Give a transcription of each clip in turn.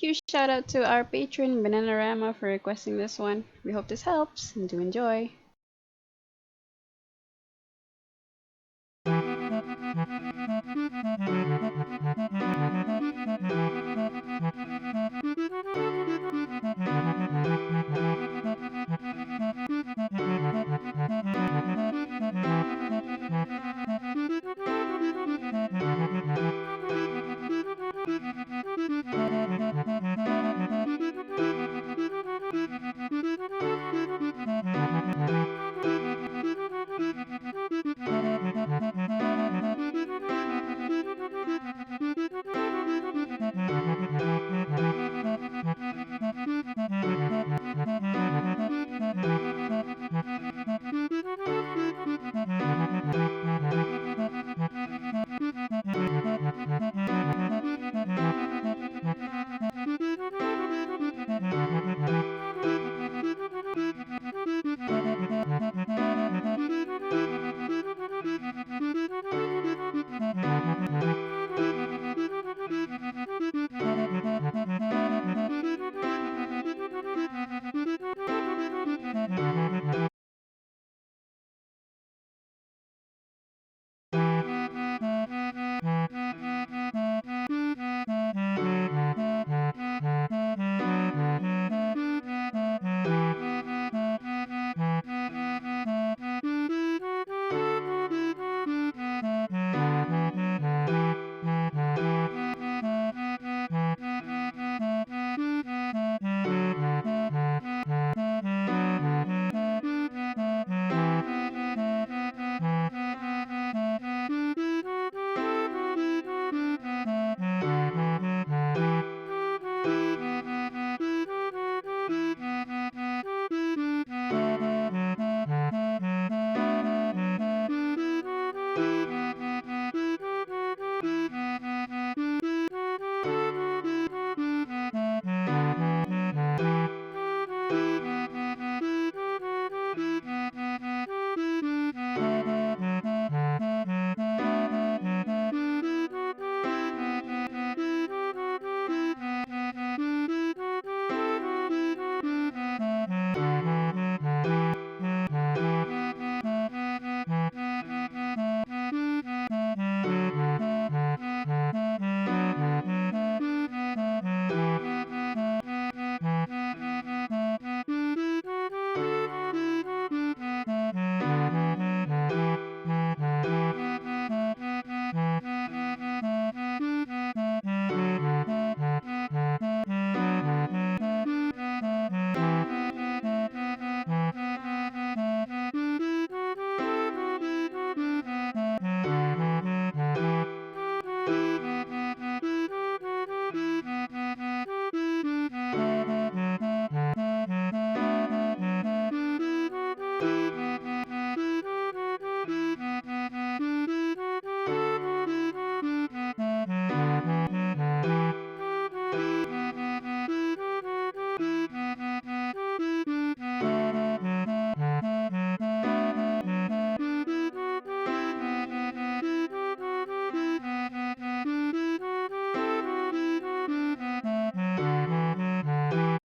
Huge shout out to our patron Bananarama for requesting this one. We hope this helps and do enjoy.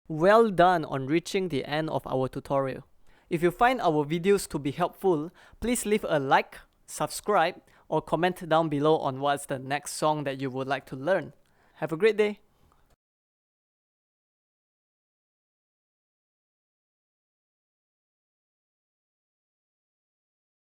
Well done on reaching the end of our tutorial. If you find our videos to be helpful, please leave a like, subscribe, or comment down below on what's the next song that you would like to learn. Have a great day!